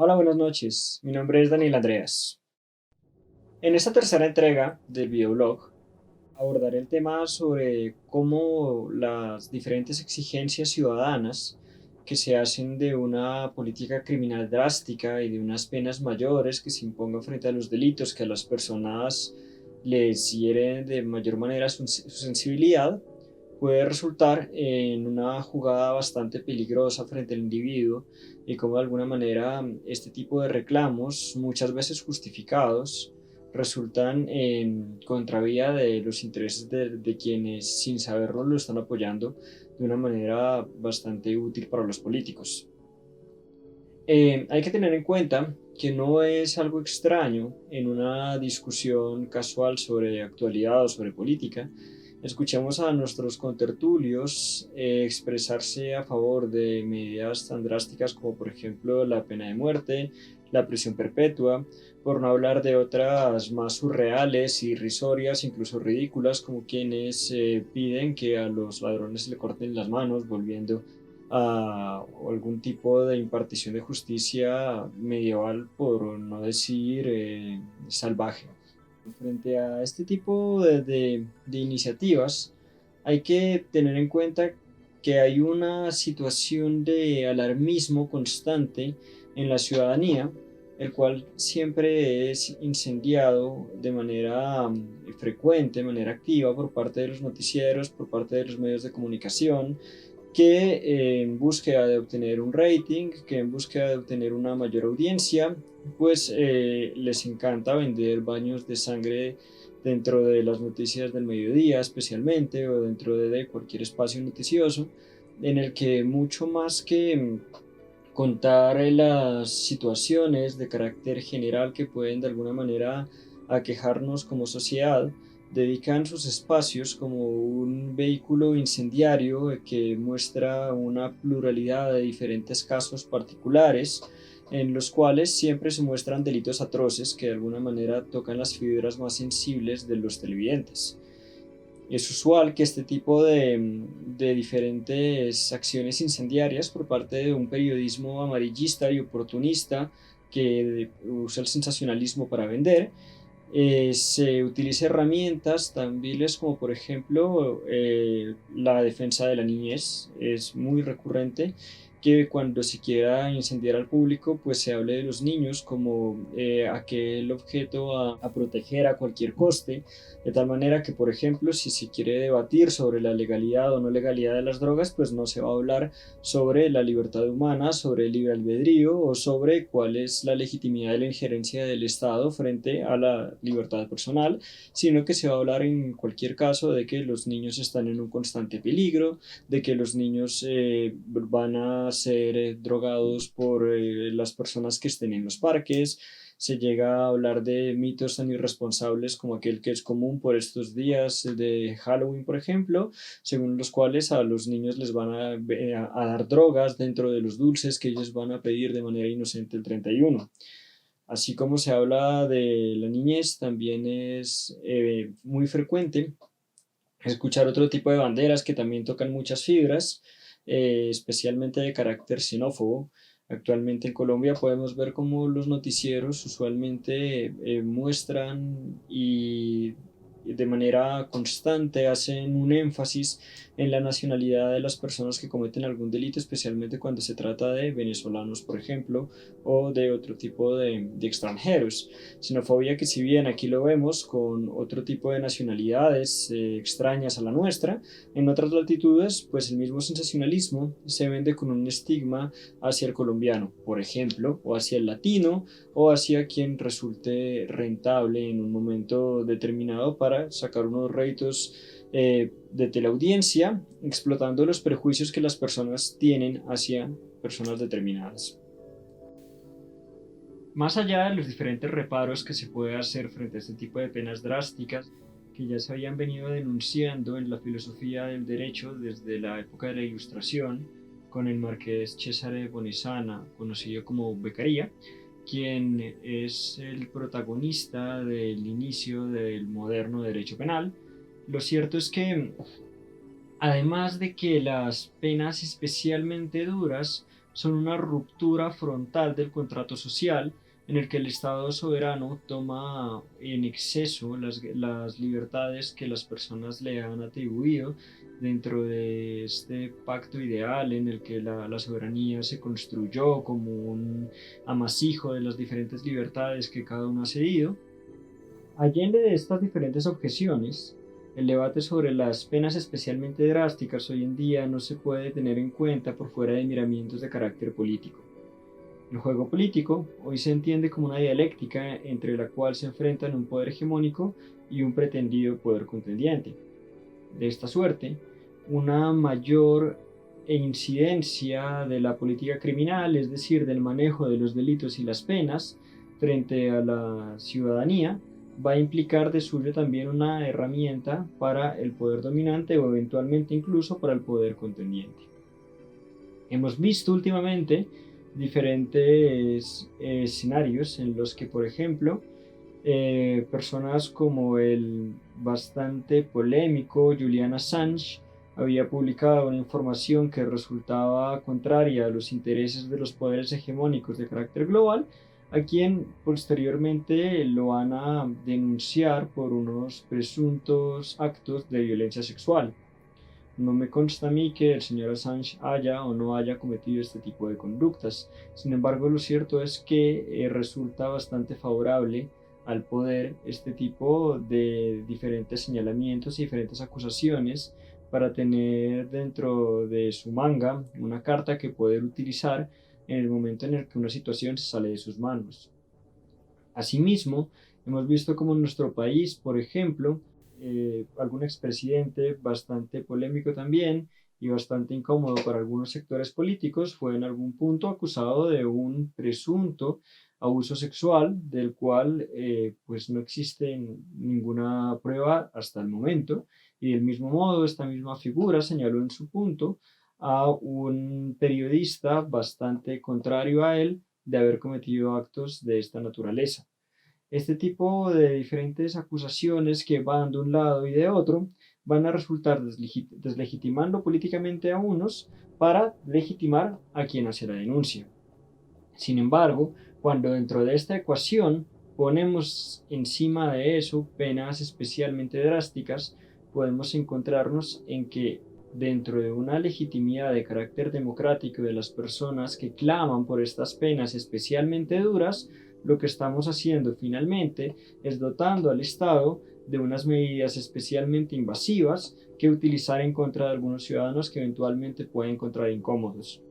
Hola, buenas noches. Mi nombre es Daniel Andreas. En esta tercera entrega del videoblog abordaré el tema sobre cómo las diferentes exigencias ciudadanas que se hacen de una política criminal drástica y de unas penas mayores que se impongan frente a los delitos que a las personas les hieren de mayor manera su sensibilidad, puede resultar en una jugada bastante peligrosa frente al individuo y cómo de alguna manera este tipo de reclamos, muchas veces justificados, resultan en contravía de los intereses de quienes sin saberlo lo están apoyando de una manera bastante útil para los políticos. Hay que tener en cuenta que no es algo extraño en una discusión casual sobre actualidad o sobre política. Escuchemos a nuestros contertulios expresarse a favor de medidas tan drásticas como por ejemplo la pena de muerte, la prisión perpetua, por no hablar de otras más surreales, irrisorias, incluso ridículas, como quienes piden que a los ladrones se le corten las manos, volviendo a algún tipo de impartición de justicia medieval, por no decir salvaje. Frente a este tipo de iniciativas, hay que tener en cuenta que hay una situación de alarmismo constante en la ciudadanía, el cual siempre es incendiado de manera frecuente, de manera activa por parte de los noticieros, por parte de los medios de comunicación, que en búsqueda de obtener un rating, que en búsqueda de obtener una mayor audiencia, pues les encanta vender baños de sangre dentro de las noticias del mediodía especialmente, o dentro de cualquier espacio noticioso, en el que mucho más que contar las situaciones de carácter general que pueden de alguna manera aquejarnos como sociedad, dedican sus espacios como un vehículo incendiario que muestra una pluralidad de diferentes casos particulares en los cuales siempre se muestran delitos atroces que de alguna manera tocan las fibras más sensibles de los televidentes. Es usual que este tipo de diferentes acciones incendiarias por parte de un periodismo amarillista y oportunista que usa el sensacionalismo para vender, se utiliza herramientas tan viles como por ejemplo la defensa de la niñez. Es muy recurrente que cuando se quiera incendiar al público, pues se hable de los niños como aquel objeto a proteger a cualquier coste, de tal manera que, por ejemplo, si se quiere debatir sobre la legalidad o no legalidad de las drogas, pues no se va a hablar sobre la libertad humana, sobre el libre albedrío o sobre cuál es la legitimidad de la injerencia del Estado frente a la libertad personal, sino que se va a hablar en cualquier caso de que los niños están en un constante peligro, de que los niños van a ser drogados por las personas que estén en los parques. Se llega a hablar de mitos tan irresponsables como aquel que es común por estos días de Halloween, por ejemplo, según los cuales a los niños les van a dar drogas dentro de los dulces que ellos van a pedir de manera inocente el 31. Así como se habla de la niñez, también es muy frecuente escuchar otro tipo de banderas que también tocan muchas fibras, especialmente de carácter xenófobo. Actualmente en Colombia podemos ver cómo los noticieros usualmente muestran y de manera constante hacen un énfasis en la nacionalidad de las personas que cometen algún delito, especialmente cuando se trata de venezolanos, por ejemplo, o de otro tipo de extranjeros. Xenofobia que, si bien aquí lo vemos con otro tipo de nacionalidades extrañas a la nuestra, en otras latitudes pues el mismo sensacionalismo se vende con un estigma hacia el colombiano, por ejemplo, o hacia el latino, o hacia quien resulte rentable en un momento determinado para sacar unos réditos de teleaudiencia, explotando los prejuicios que las personas tienen hacia personas determinadas. Más allá de los diferentes reparos que se puede hacer frente a este tipo de penas drásticas, que ya se habían venido denunciando en la filosofía del derecho desde la época de la Ilustración, con el marqués Cesare Bonisana, conocido como Beccaria, quien es el protagonista del inicio del moderno derecho penal. Lo cierto es que, además de que las penas especialmente duras son una ruptura frontal del contrato social en el que el Estado soberano toma en exceso las libertades que las personas le han atribuido dentro de este pacto ideal en el que la soberanía se construyó como un amasijo de las diferentes libertades que cada uno ha cedido. Allende de estas diferentes objeciones, el debate sobre las penas especialmente drásticas hoy en día no se puede tener en cuenta por fuera de miramientos de carácter político. El juego político hoy se entiende como una dialéctica entre la cual se enfrentan un poder hegemónico y un pretendido poder contendiente. De esta suerte, una mayor incidencia de la política criminal, es decir, del manejo de los delitos y las penas frente a la ciudadanía, va a implicar de suyo también una herramienta para el poder dominante o eventualmente incluso para el poder contendiente. Hemos visto últimamente diferentes escenarios en los que, por ejemplo, personas como el bastante polémico Julian Assange había publicado una información que resultaba contraria a los intereses de los poderes hegemónicos de carácter global, a quien posteriormente lo van a denunciar por unos presuntos actos de violencia sexual. No me consta a mí que el señor Assange haya o no haya cometido este tipo de conductas. Sin embargo, lo cierto es que resulta bastante favorable al poder este tipo de diferentes señalamientos y diferentes acusaciones para tener dentro de su manga una carta que poder utilizar en el momento en el que una situación se sale de sus manos. Asimismo, hemos visto como en nuestro país, por ejemplo, algún expresidente bastante polémico también y bastante incómodo para algunos sectores políticos fue en algún punto acusado de un presunto abuso sexual del cual pues no existe ninguna prueba hasta el momento, y del mismo modo esta misma figura señaló en su punto a un periodista bastante contrario a él de haber cometido actos de esta naturaleza. Este tipo de diferentes acusaciones que van de un lado y de otro van a resultar deslegitimando políticamente a unos para legitimar a quien hace la denuncia. Sin embargo, cuando dentro de esta ecuación ponemos encima de eso penas especialmente drásticas, podemos encontrarnos en que dentro de una legitimidad de carácter democrático de las personas que claman por estas penas especialmente duras, lo que estamos haciendo finalmente es dotando al Estado de unas medidas especialmente invasivas que utilizar en contra de algunos ciudadanos que eventualmente pueden encontrar incómodos.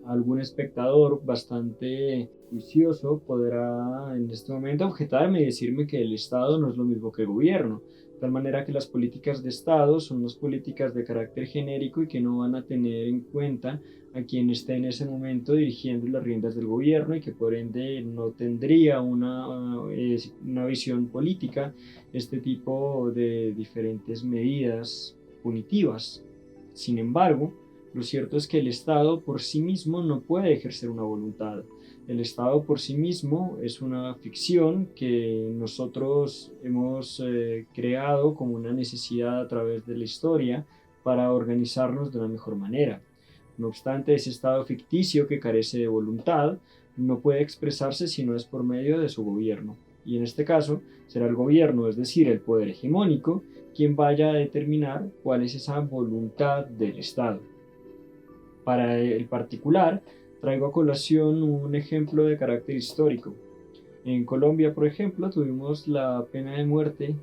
Algún espectador bastante juicioso podrá en este momento objetarme y decirme que el Estado no es lo mismo que el gobierno, de tal manera que las políticas de Estado son unas políticas de carácter genérico y que no van a tener en cuenta a quien esté en ese momento dirigiendo las riendas del gobierno y que por ende no tendría una visión política este tipo de diferentes medidas punitivas. Sin embargo, lo cierto es que el Estado por sí mismo no puede ejercer una voluntad. El Estado por sí mismo es una ficción que nosotros hemos creado como una necesidad a través de la historia para organizarnos de una mejor manera. No obstante, ese Estado ficticio que carece de voluntad no puede expresarse si no es por medio de su gobierno. Y en este caso será el gobierno, es decir, el poder hegemónico, quien vaya a determinar cuál es esa voluntad del Estado. Para el particular, traigo a colación un ejemplo de carácter histórico. En Colombia, por ejemplo, tuvimos la pena de muerte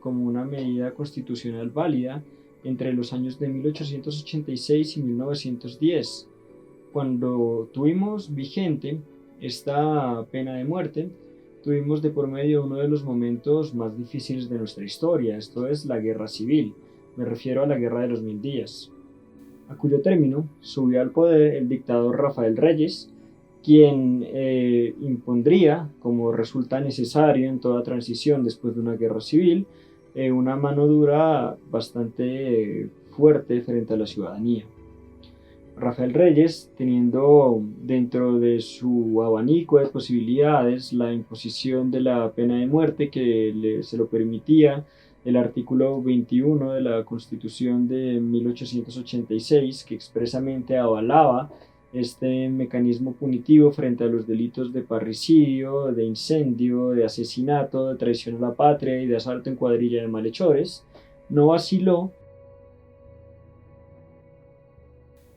como una medida constitucional válida entre los años de 1886 y 1910. Cuando tuvimos vigente esta pena de muerte, tuvimos de por medio uno de los momentos más difíciles de nuestra historia, esto es la guerra civil. Me refiero a la Guerra de los Mil Días, a cuyo término subió al poder el dictador Rafael Reyes, quien impondría, como resulta necesario en toda transición después de una guerra civil, una mano dura bastante fuerte frente a la ciudadanía. Rafael Reyes, teniendo dentro de su abanico de posibilidades la imposición de la pena de muerte que se lo permitía el artículo 21 de la Constitución de 1886, que expresamente avalaba este mecanismo punitivo frente a los delitos de parricidio, de incendio, de asesinato, de traición a la patria y de asalto en cuadrilla de malhechores, no vaciló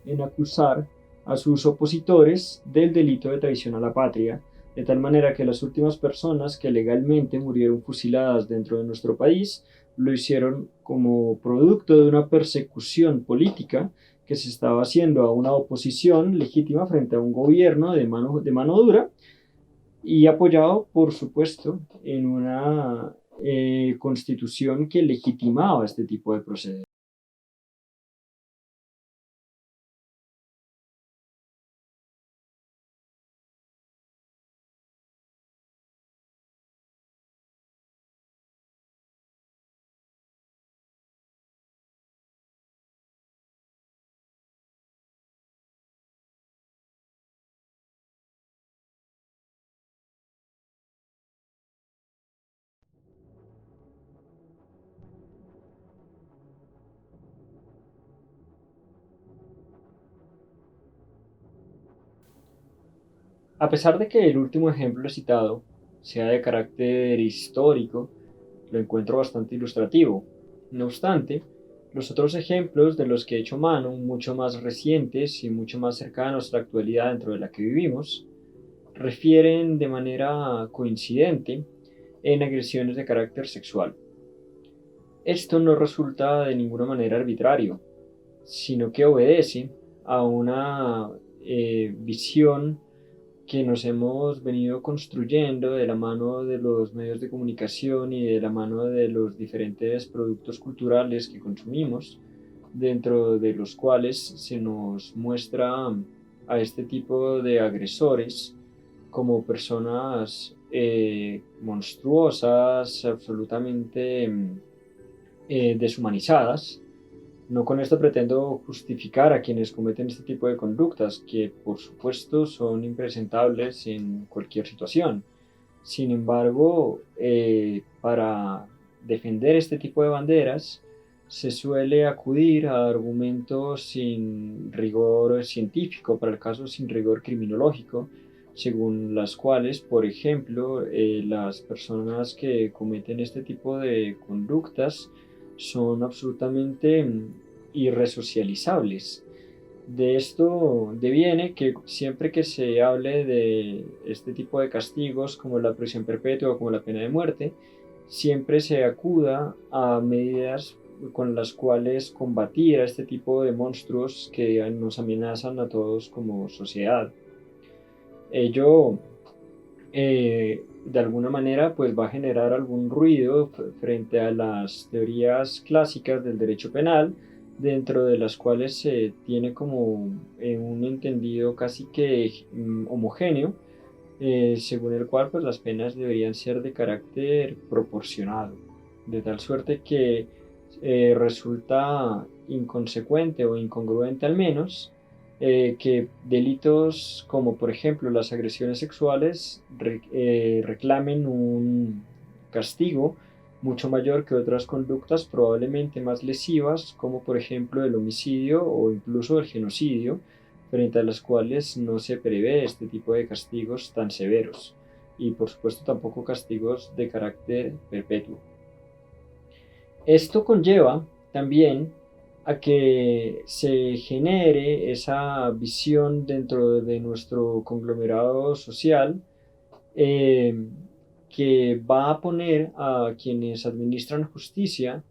en acusar a sus opositores del delito de traición a la patria, de tal manera que las últimas personas que legalmente murieron fusiladas dentro de nuestro país lo hicieron como producto de una persecución política que se estaba haciendo a una oposición legítima frente a un gobierno de mano dura y apoyado, por supuesto, en una constitución que legitimaba este tipo de procederes. A pesar de que el último ejemplo citado sea de carácter histórico, lo encuentro bastante ilustrativo. No obstante, los otros ejemplos de los que he hecho mano, mucho más recientes y mucho más cercanos a la actualidad dentro de la que vivimos, refieren de manera coincidente en agresiones de carácter sexual. Esto no resulta de ninguna manera arbitrario, sino que obedece a una visión que nos hemos venido construyendo de la mano de los medios de comunicación y de la mano de los diferentes productos culturales que consumimos, dentro de los cuales se nos muestra a este tipo de agresores como personas monstruosas, absolutamente deshumanizadas. No con esto pretendo justificar a quienes cometen este tipo de conductas, que por supuesto son impresentables en cualquier situación. Sin embargo, para defender este tipo de banderas, se suele acudir a argumentos sin rigor científico, para el caso sin rigor criminológico, según las cuales, por ejemplo, las personas que cometen este tipo de conductas son absolutamente irresocializables. De esto deviene que siempre que se hable de este tipo de castigos como la prisión perpetua o como la pena de muerte, siempre se acuda a medidas con las cuales combatir a este tipo de monstruos que nos amenazan a todos como sociedad. Ello de alguna manera pues va a generar algún ruido frente a las teorías clásicas del derecho penal, dentro de las cuales se tiene como un entendido casi que homogéneo, según el cual pues las penas deberían ser de carácter proporcionado, de tal suerte que resulta inconsecuente o incongruente al menos que delitos como por ejemplo las agresiones sexuales reclamen un castigo mucho mayor que otras conductas probablemente más lesivas, como por ejemplo el homicidio o incluso el genocidio, frente a las cuales no se prevé este tipo de castigos tan severos y por supuesto tampoco castigos de carácter perpetuo. Esto conlleva también a que se genere esa visión dentro de nuestro conglomerado social, eh, que va a poner a quienes administran justicia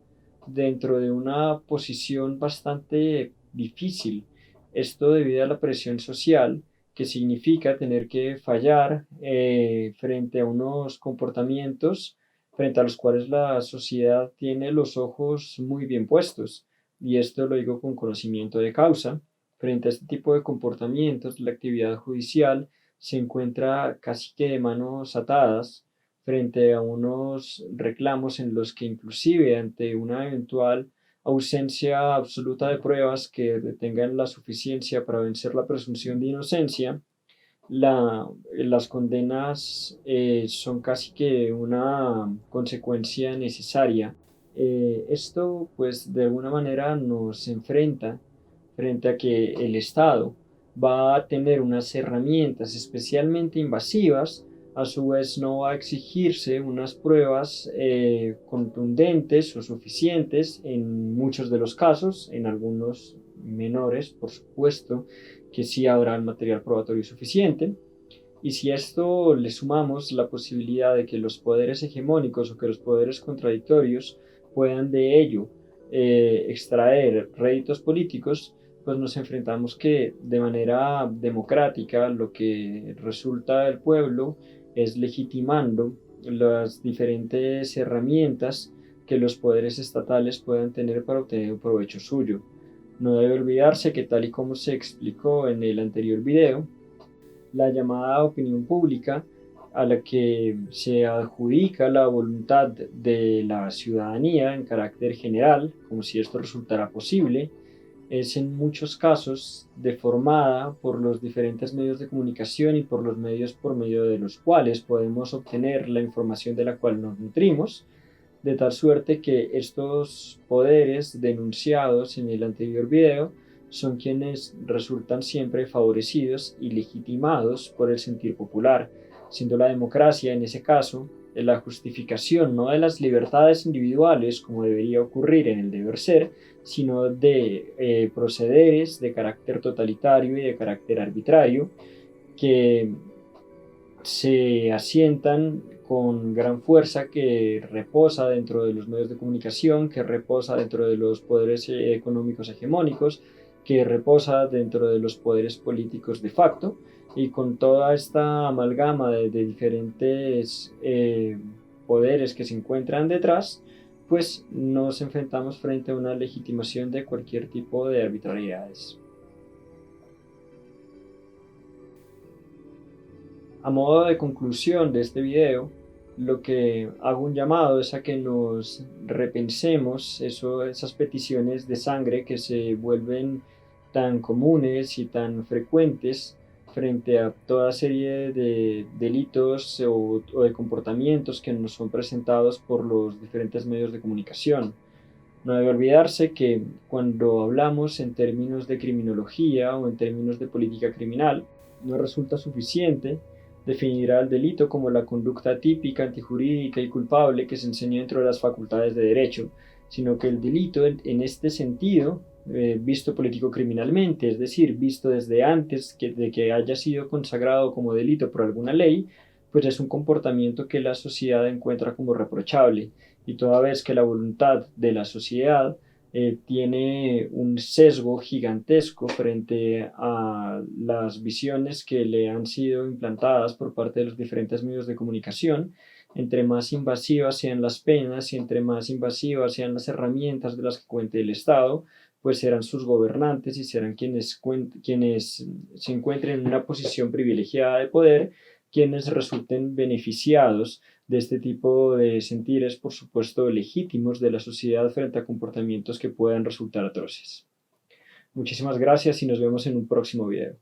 dentro de una posición bastante difícil. Esto debido a la presión social que significa tener que fallar frente a unos comportamientos frente a los cuales la sociedad tiene los ojos muy bien puestos. Y esto lo digo con conocimiento de causa. Frente a este tipo de comportamientos, la actividad judicial se encuentra casi que de manos atadas frente a unos reclamos en los que inclusive ante una eventual ausencia absoluta de pruebas que tengan la suficiencia para vencer la presunción de inocencia, las condenas son casi que una consecuencia necesaria. Esto pues de alguna manera nos enfrenta frente a que el Estado va a tener unas herramientas especialmente invasivas, a su vez no va a exigirse unas pruebas contundentes o suficientes en muchos de los casos, en algunos menores, por supuesto, que sí habrá el material probatorio suficiente. Y si a esto le sumamos la posibilidad de que los poderes hegemónicos o que los poderes contradictorios puedan de ello extraer réditos políticos, pues nos enfrentamos que de manera democrática lo que resulta del pueblo es legitimando las diferentes herramientas que los poderes estatales puedan tener para obtener un provecho suyo. No debe olvidarse que, tal y como se explicó en el anterior video, la llamada opinión pública, a la que se adjudica la voluntad de la ciudadanía en carácter general, como si esto resultara posible, es en muchos casos deformada por los diferentes medios de comunicación y por los medios por medio de los cuales podemos obtener la información de la cual nos nutrimos, de tal suerte que estos poderes denunciados en el anterior video son quienes resultan siempre favorecidos y legitimados por el sentir popular, siendo la democracia en ese caso la justificación no de las libertades individuales como debería ocurrir en el deber ser, sino de procederes de carácter totalitario y de carácter arbitrario que se asientan con gran fuerza, que reposa dentro de los medios de comunicación, que reposa dentro de los poderes económicos hegemónicos, que reposa dentro de los poderes políticos de facto, y con toda esta amalgama de diferentes poderes que se encuentran detrás, pues nos enfrentamos frente a una legitimación de cualquier tipo de arbitrariedades. A modo de conclusión de este video, lo que hago un llamado es a que nos repensemos esas peticiones de sangre que se vuelven tan comunes y tan frecuentes frente a toda serie de delitos o de comportamientos que nos son presentados por los diferentes medios de comunicación. No debe olvidarse que cuando hablamos en términos de criminología o en términos de política criminal, no resulta suficiente definir al delito como la conducta típica, antijurídica y culpable que se enseña dentro de las facultades de derecho, sino que el delito en este sentido, visto político-criminalmente, es decir, visto desde antes de que haya sido consagrado como delito por alguna ley, pues es un comportamiento que la sociedad encuentra como reprochable, y toda vez que la voluntad de la sociedad tiene un sesgo gigantesco frente a las visiones que le han sido implantadas por parte de los diferentes medios de comunicación. Entre más invasivas sean las penas y entre más invasivas sean las herramientas de las que cuente el Estado, pues serán sus gobernantes y serán quienes se encuentren en una posición privilegiada de poder, quienes resulten beneficiados de este tipo de sentires, por supuesto, legítimos de la sociedad frente a comportamientos que puedan resultar atroces. Muchísimas gracias y nos vemos en un próximo video.